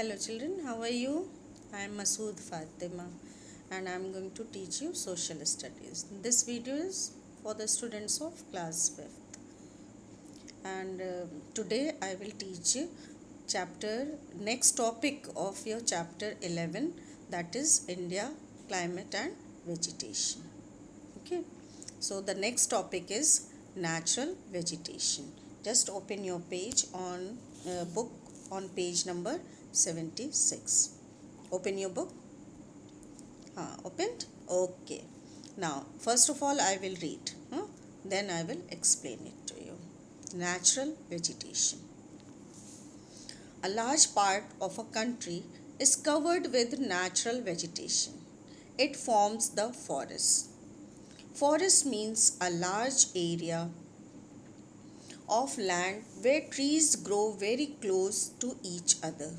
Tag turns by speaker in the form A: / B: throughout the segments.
A: Hello children, how are you? I am Masood Fatima and I am going to teach you social studies. This video is for the students of class 5th and today I will teach you next topic of your chapter 11, that is India, climate and vegetation. Okay, so the next topic is natural vegetation. Just open your page on book on page number 76. Open your book. Opened? Okay. Now, first of all, I will read. Then I will explain it to you. Natural vegetation. A large part of a country is covered with natural vegetation. It forms the forest. Forest means a large area of land where trees grow very close to each other.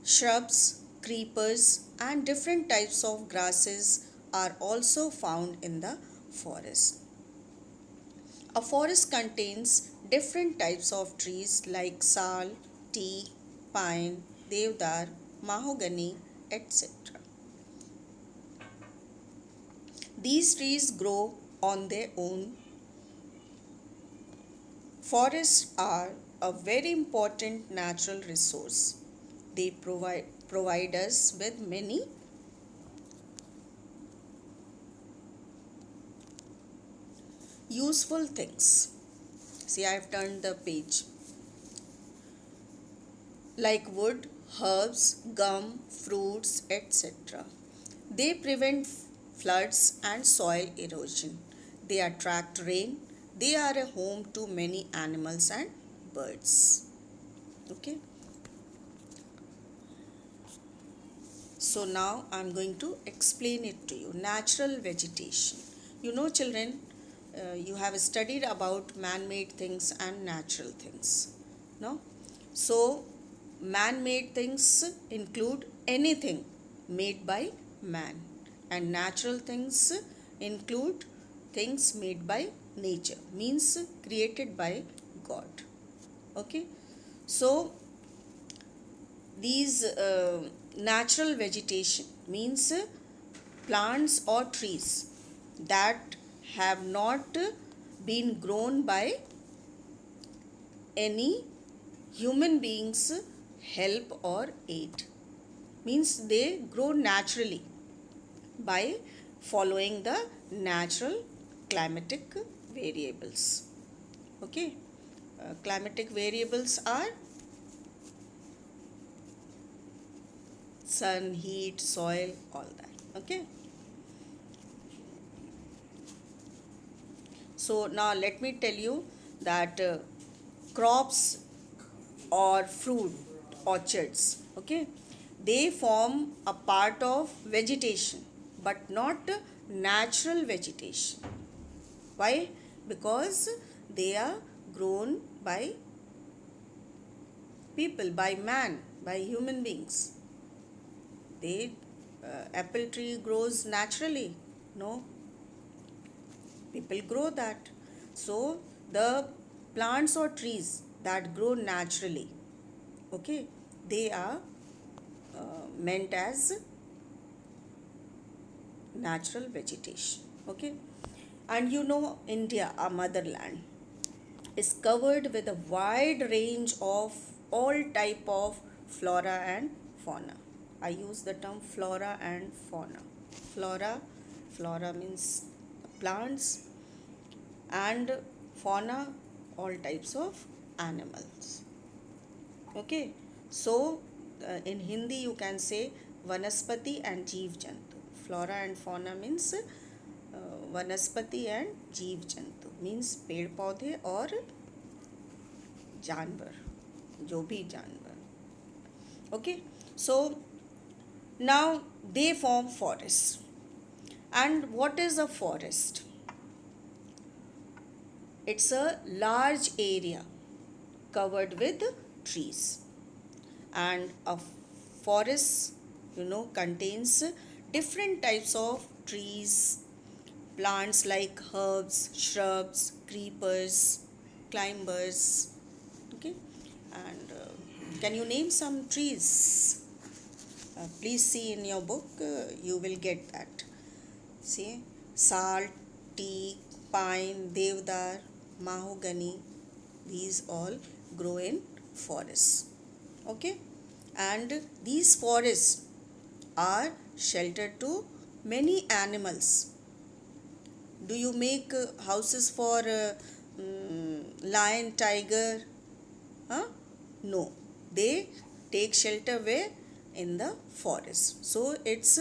A: Shrubs, creepers, and different types of grasses are also found in the forest. A forest contains different types of trees like sal, teak, pine, devdar, mahogany, etc. These trees grow on their own. Forests are a very important natural resource. They provide us with many useful things. See, I have turned the page. Like wood, herbs, gum, fruits, etc. They prevent floods and soil erosion. They attract rain. They are a home to many animals and birds. Okay. So now I am going to explain it to you. Natural vegetation. You know children, you have studied about man-made things and natural things. No? So man-made things include anything made by man, and natural things include things made by nature, means created by God. Okay. So these natural vegetation means plants or trees that have not been grown by any human beings help or aid, means they grow naturally by following the natural climatic variables. Okay, climatic variables are sun, heat, soil, all that. Okay. So now let me tell you that crops or fruit orchards, okay, they form a part of vegetation but not natural vegetation. Why? Because they are grown by people, by man, by human beings. Apple tree grows naturally. No, people grow that. So the plants or trees that grow naturally, okay, they are meant as natural vegetation. Okay. And you know, India, our motherland, is covered with a wide range of all type of flora and fauna. I use the term flora and fauna. Flora means plants, and fauna, all types of animals. Okay. So in Hindi you can say Vanaspati and Jeev Jantu. Flora and fauna means वनस्पति and जीव जंतु, means पेड़ पौधे और जानवर, जो भी जानवर. Okay. So now they form forest. And what is a forest? It's a large area covered with trees, and a forest, contains different types of trees, plants like herbs, shrubs, creepers, climbers. Okay. And Can you name some trees? Please see in your book, you will get that. See, sal, teak, pine, devdar, mahogany, these all grow in forests. Okay, and these forests are shelter to many animals. Do you make houses for lion, tiger? Huh? No, they take shelter where? In the forest. So it's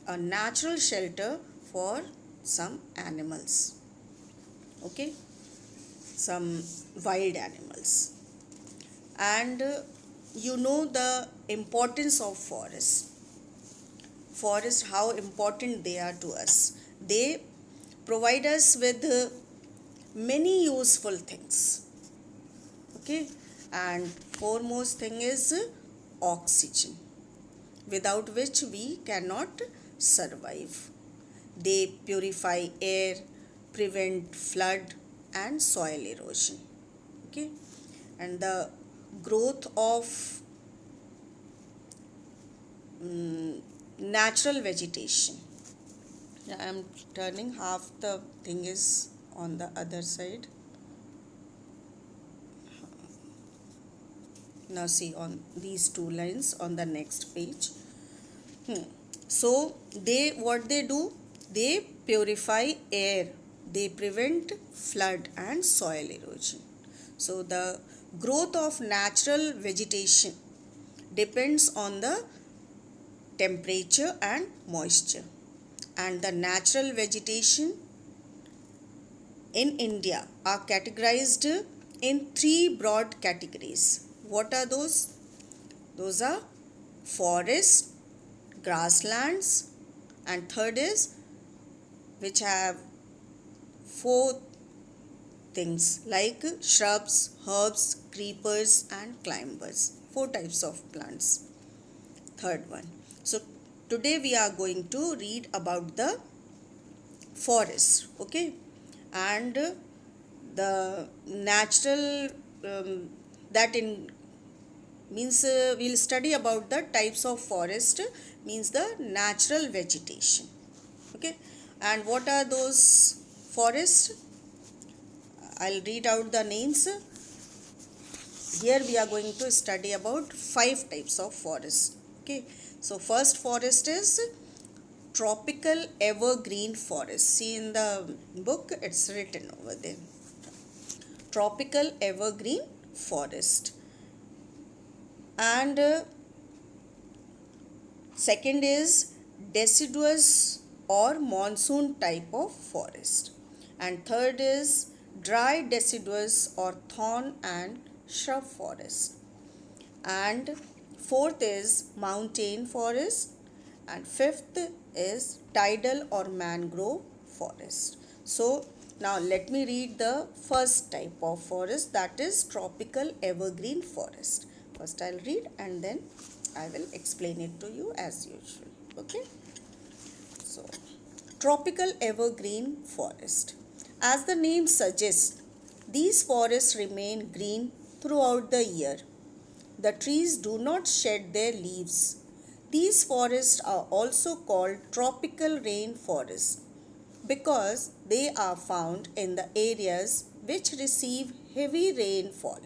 A: a natural shelter for some animals. Okay, some wild animals. And you know the importance of forest, how important they are to us. They provide us with many useful things. Okay, and foremost thing is oxygen, without which we cannot survive. They purify air, prevent flood and soil erosion. Okay, and the growth of natural vegetation. I am turning, half the thing is on the other side. Now see on these two lines on the next page. So what they do? They purify air. They prevent flood and soil erosion. So the growth of natural vegetation depends on the temperature and moisture. And the natural vegetation in India are categorized in three broad categories. What are those? Those are forests, grasslands, and third is, which have four things like shrubs, herbs, creepers and climbers. Four types of plants. Third one. So today we are going to read about the forest. Okay, and the natural that in means we'll study about the types of forest, means the natural vegetation. Okay, and what are those forests? I'll read out the names. Here we are going to study about 5 types of forest. Okay, so first forest is tropical evergreen forest. See in the book, it's written over there. Tropical evergreen forest. And second is deciduous or monsoon type of forest. And third is dry deciduous or thorn and shrub forest. And fourth is mountain forest. And fifth is tidal or mangrove forest. So now let me read the first type of forest, that is tropical evergreen forest. First I'll read and then I will explain it to you as usual. Okay. So tropical evergreen forest. As the name suggests, these forests remain green throughout the year. The trees do not shed their leaves. These forests are also called tropical rain forests because they are found in the areas which receive heavy rainfall.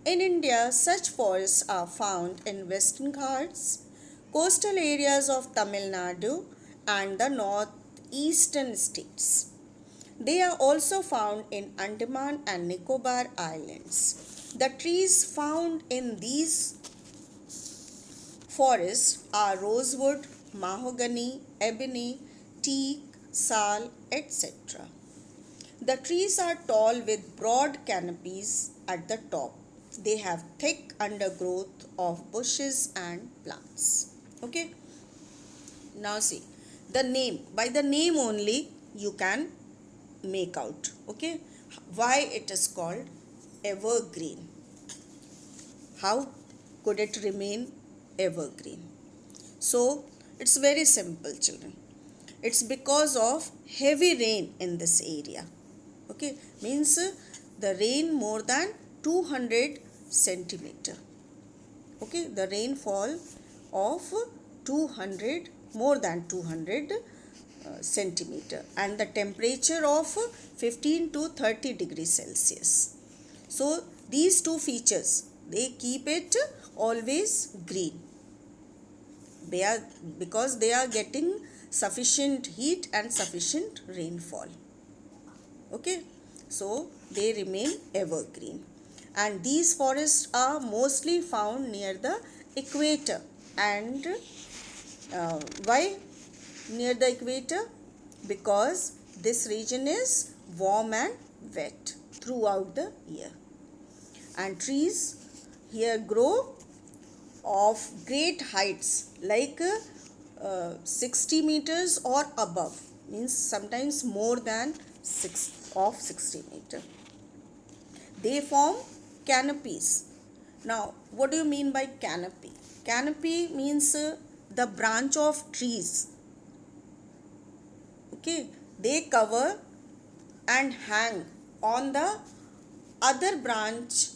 A: In India, such forests are found in Western Ghats, coastal areas of Tamil Nadu and the northeastern states. They are also found in Andaman and Nicobar Islands. The trees found in these forests are rosewood, mahogany, ebony, teak, sal, etc. The trees are tall with broad canopies at the top. They have thick undergrowth of bushes and plants. Okay. Now see, the name. By the name only you can make out. Okay. Why it is called evergreen. How could it remain evergreen? So it's very simple, children. It's because of heavy rain in this area. Okay, means the rain more than 200 centimeter. Okay, the rainfall of 200, more than 200 centimeter, and the temperature of 15 to 30 degrees Celsius. So these two features, they keep it always green. They are, because they are getting sufficient heat and sufficient rainfall. Okay, so they remain evergreen, and these forests are mostly found near the equator. And why near the equator? Because this region is warm and wet throughout the year, and trees here grow of great heights, like 60 meters or above, means sometimes more than 60 meter. They form canopies. Now, what do you mean by canopy? Canopy means the branch of trees. Okay, they cover and hang on the other branch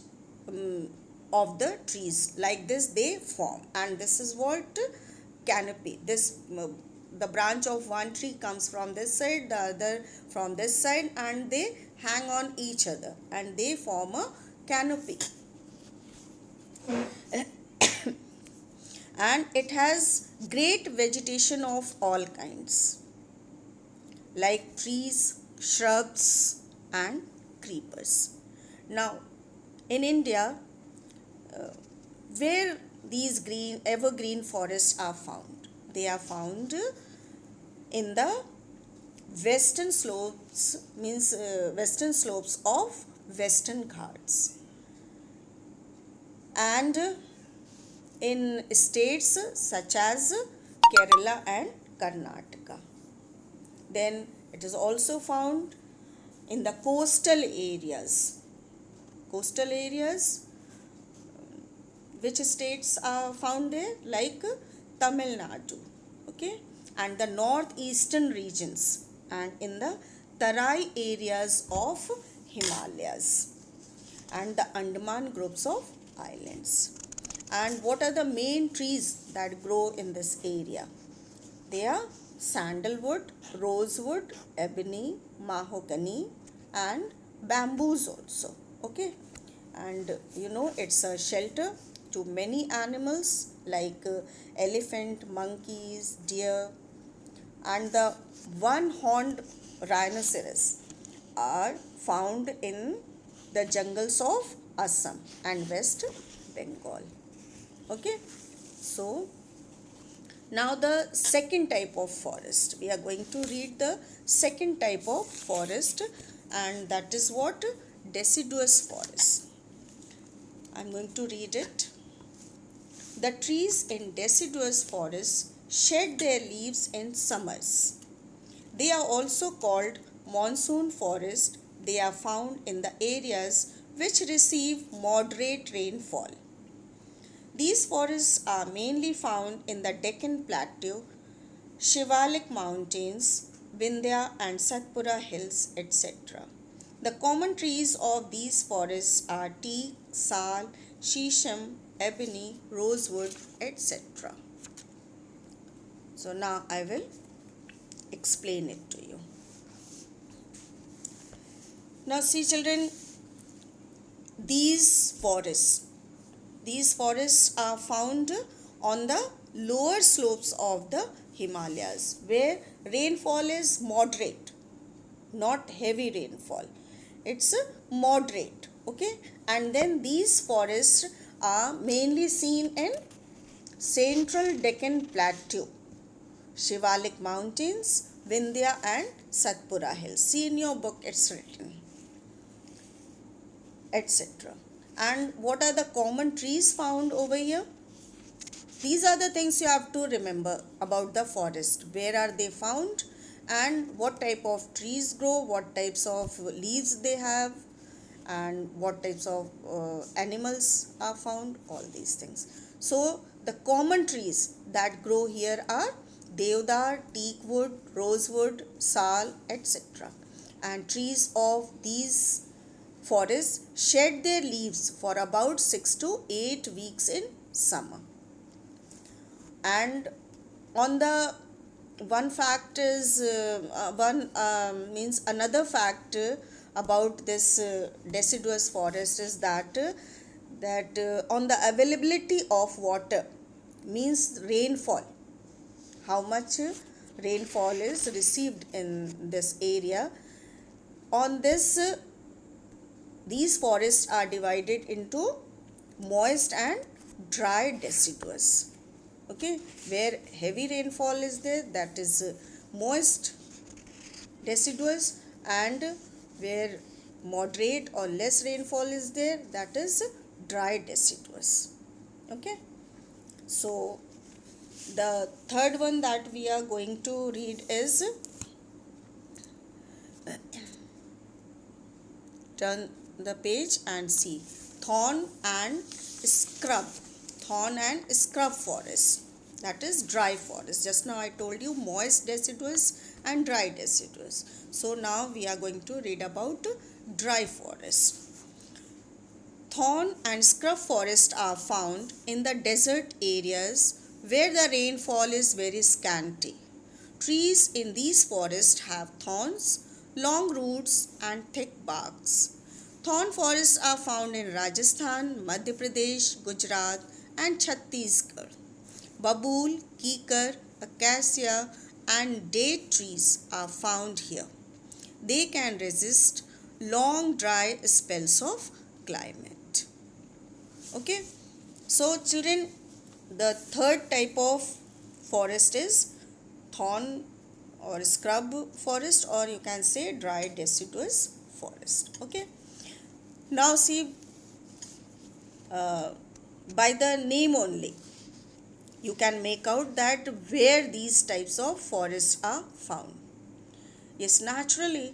A: of the trees. Like this they form, and this is what canopy. This the branch of one tree comes from this side, the other from this side, and they hang on each other and they form a canopy. And it has great vegetation of all kinds, like trees, shrubs and creepers. Now in India, where these green evergreen forests are found, they are found in the western slopes, means western slopes of Western Ghats, and in states such as Kerala and Karnataka. Then it is also found in the coastal areas. Coastal areas, which states are found there? Like Tamil Nadu, okay, and the northeastern regions, and in the Tarai areas of Himalayas, and the Andaman groups of islands. And what are the main trees that grow in this area? They are sandalwood, rosewood, ebony, mahogany and bamboos also. Okay, and it's a shelter to many animals like elephant, monkeys, deer, and the one-horned rhinoceros are found in the jungles of Assam and West Bengal. Okay, so now the second type of forest. We are going to read the second type of forest, and that is what? Deciduous forest. I am going to read it. The trees in deciduous forests shed their leaves in summers. They are also called monsoon forest. They are found in the areas which receive moderate rainfall. These forests are mainly found in the Deccan Plateau, Shivalik Mountains, Vindhya and Satpura Hills, etc. The common trees of these forests are teak, sal, shisham, ebony, rosewood, etc. So now I will explain it to you. Now see children, these forests are found on the lower slopes of the Himalayas, where rainfall is moderate, not heavy rainfall. It's moderate, okay? And then these forests are mainly seen in central Deccan Plateau, Shivalik Mountains, Vindhya and Satpura Hills. See in your book it's written, etc. And what are the common trees found over here? These are the things you have to remember about the forest. Where are they found and what type of trees grow, what types of leaves they have, and what types of animals are found, all these things. So the common trees that grow here are deodar, teakwood, rosewood, sal, etc. And trees of these forests shed their leaves for about 6 to 8 weeks in summer. And on the one fact is means another fact about this deciduous forest is that on the availability of water, means rainfall, how much rainfall is received in this area. On this, these forests are divided into moist and dry deciduous. Okay, where heavy rainfall is there, that is moist deciduous, and where moderate or less rainfall is there, that is dry deciduous. Okay, so the third one that we are going to read is, turn the page and see, thorn and scrub. Thorn and scrub forest, that is dry forest. Just now I told you moist deciduous and dry deciduous. So now we are going to read about dry forest. Thorn and scrub forests are found in the desert areas where the rainfall is very scanty. Trees in these forests have thorns, long roots and thick barks. Thorn forests are found in Rajasthan, Madhya Pradesh, Gujarat and Chhattisgarh. Babool, kikar, acacia and date trees are found here. They can resist long dry spells of climate. Okay, so children, the third type of forest is thorn or scrub forest, or you can say dry deciduous forest. Okay, now see, by the name only you can make out that where these types of forests are found. Yes, naturally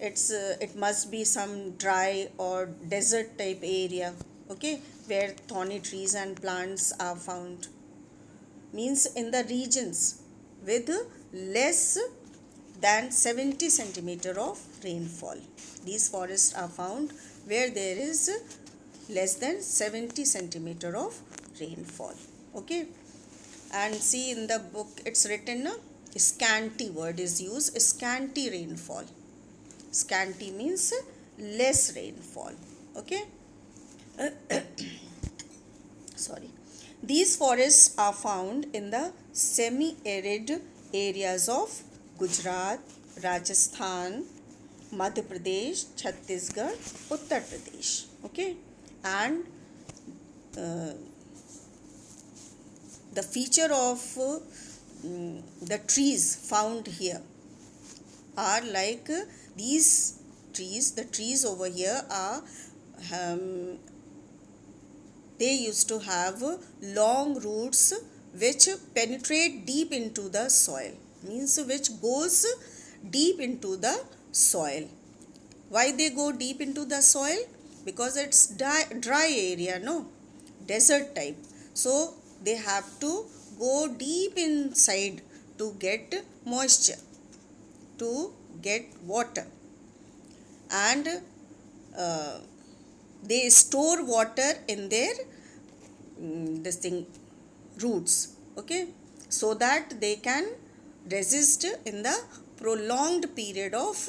A: it must be some dry or desert type area, okay, where thorny trees and plants are found. Means in the regions with less than 70 centimeter of rainfall. These forests are found where there is less than 70 centimeter of rainfall. Okay, and see in the book it's written scanty word is used, scanty rainfall. Scanty means less rainfall. Okay. Sorry. These forests are found in the semi-arid areas of Gujarat, Rajasthan, Madhya Pradesh, Chhattisgarh, Uttar Pradesh. Okay, and the feature of the trees found here are like these trees. The trees over here are they used to have long roots which penetrate deep into the soil, means which goes deep into the soil. Why they go deep into the soil? Because it's dry area, no, desert type. So they have to go deep inside to get moisture, to get water, and they store water in their roots, okay, so that they can resist in the prolonged period of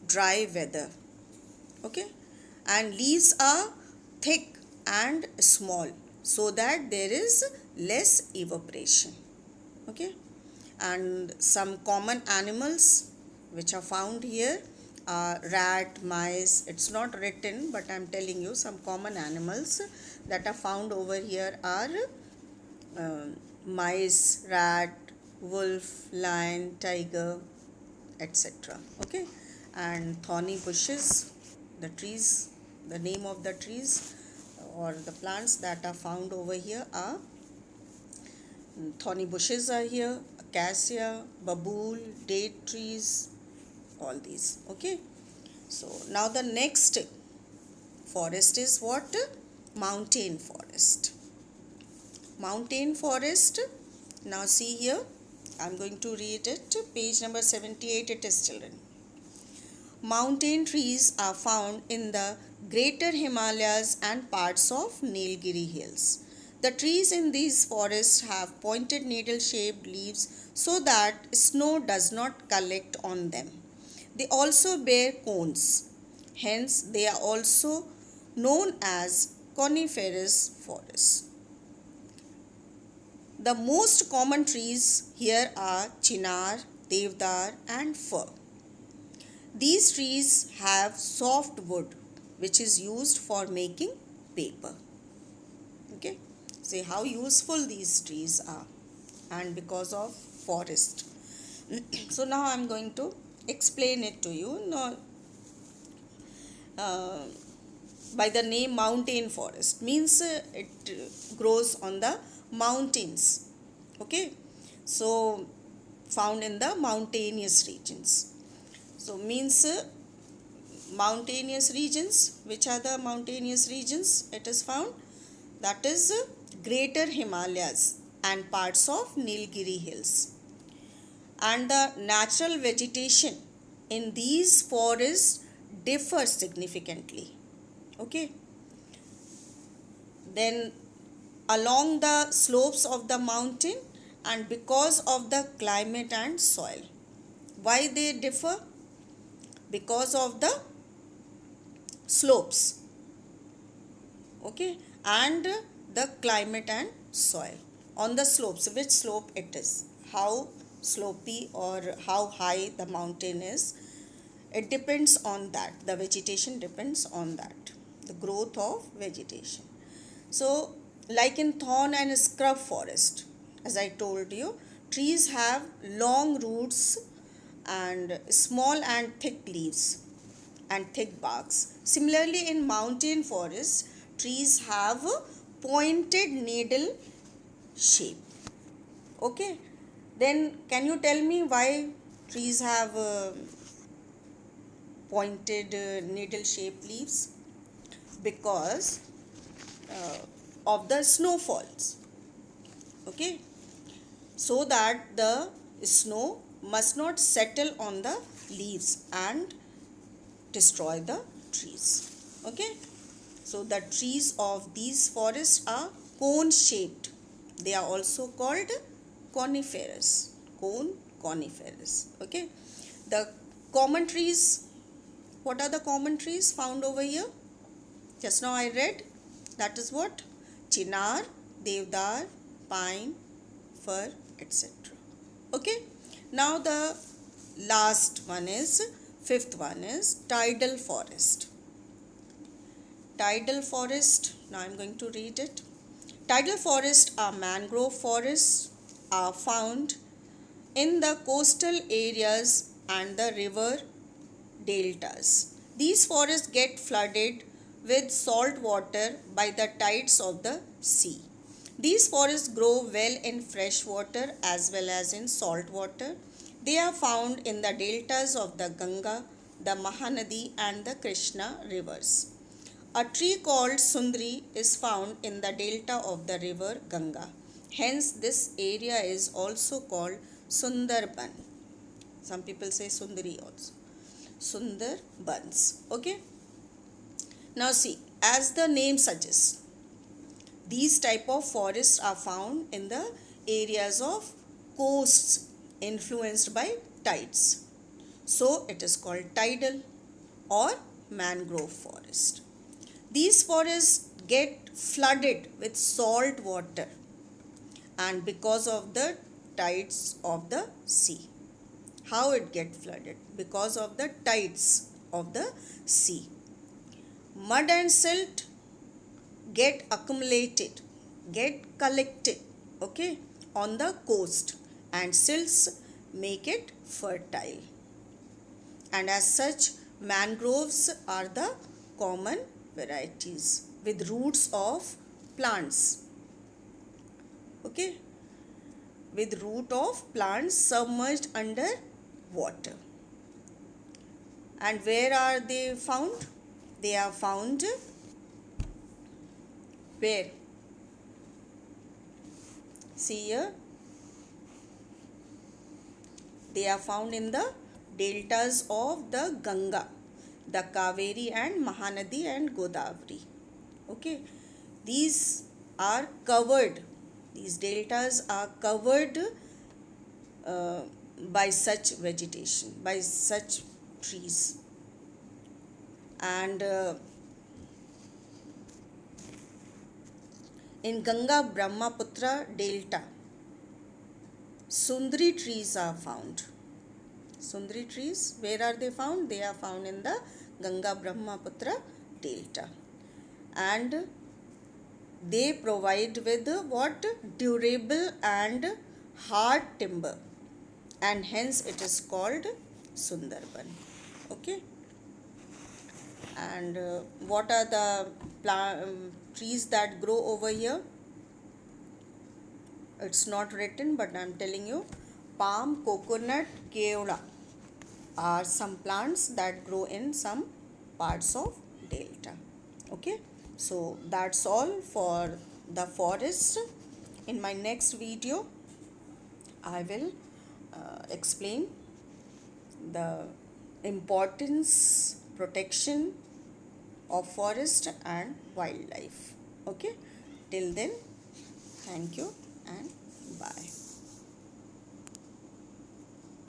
A: dry weather. Okay, and leaves are thick and small so that there is less evaporation. Okay, and some common animals which are found here are rat, mice. It's not written, but I'm telling you some common animals that are found over here are mice, rat, wolf, lion, tiger, etc. Okay, and thorny bushes, the trees, the name of the trees or the plants that are found over here are thorny bushes are here, acacia, babool, date trees, all these. Okay, so now the next forest is what? Mountain forest. Mountain forest, now see here, I'm going to read it, page number 78 it is, children. Mountain trees are found in the greater Himalayas and parts of Nilgiri hills. The trees in these forests have pointed needle-shaped leaves so that snow does not collect on them. They also bear cones. Hence, they are also known as coniferous forests. The most common trees here are chinar, devdar and fir. These trees have soft wood which is used for making paper. Okay, see how useful these trees are, and because of forest. So now I am going to explain it to you. Now, by the name mountain forest means it grows on the mountains. Okay, so found in the mountainous regions. So means mountainous regions. Which are the mountainous regions it is found? That is Greater Himalayas and parts of Nilgiri hills. And the natural vegetation in these forests differs significantly. Okay. Then along the slopes of the mountain and because of the climate and soil. Why they differ? Because of the slopes. Okay, and the climate and soil. On the slopes, which slope it is, how slopey or how high the mountain is, it depends on that. The vegetation depends on that, the growth of vegetation. So like in thorn and scrub forest, as I told you, trees have long roots and small and thick leaves and thick barks. Similarly, in mountain forests, trees have a pointed needle shape. Okay, then can you tell me why trees have pointed needle shaped leaves? Because of the snowfalls. Okay, so that the snow must not settle on the leaves and destroy the trees. Okay, so the trees of these forests are cone shaped. They are also called coniferous. Coniferous. Okay, the common trees. What are the common trees found over here? Just now I read. That is what? Chinar, devdar, pine, fir, etc. Okay, now the last one is, fifth one is tidal forest. Tidal forest, now I am going to read it. Tidal forests are mangrove forests, are found in the coastal areas and the river deltas. These forests get flooded with salt water by the tides of the sea. These forests grow well in fresh water as well as in salt water. They are found in the deltas of the Ganga, the Mahanadi and the Krishna rivers. A tree called Sundari is found in the delta of the river Ganga. Hence, this area is also called Sundarban. Some people say Sundari also. Sundarbans. Okay. Now see, as the name suggests, these type of forests are found in the areas of coasts influenced by tides. So it is called tidal or mangrove forest. These forests get flooded with salt water and because of the tides of the sea. How it get flooded? Because of the tides of the sea. Mud and silt get accumulated, get collected, okay, on the coast, and silts make it fertile. And as such, mangroves are the common varieties with roots of plants. Okay, with root of plants submerged under water. And where are they found? They are found where? See here. They are found in the deltas of the Ganga, the Kaveri and Mahanadi and Godavari. Okay. These are covered, these deltas are covered uh, by such vegetation, by such trees. And in Ganga Brahmaputra delta, Sundari trees are found. Sundari trees, where are they found? They are found in the Ganga Brahmaputra delta. And they provide with what? Durable and hard timber. And hence it is called Sundarban. Okay. And what are the trees that grow over here? It's not written, but I'm telling you. Palm, coconut, kevada are some plants that grow in some parts of delta. Okay, so that's all for the forest. In my next video I will explain the importance, protection of forest and wildlife. Okay, till then, thank you and bye.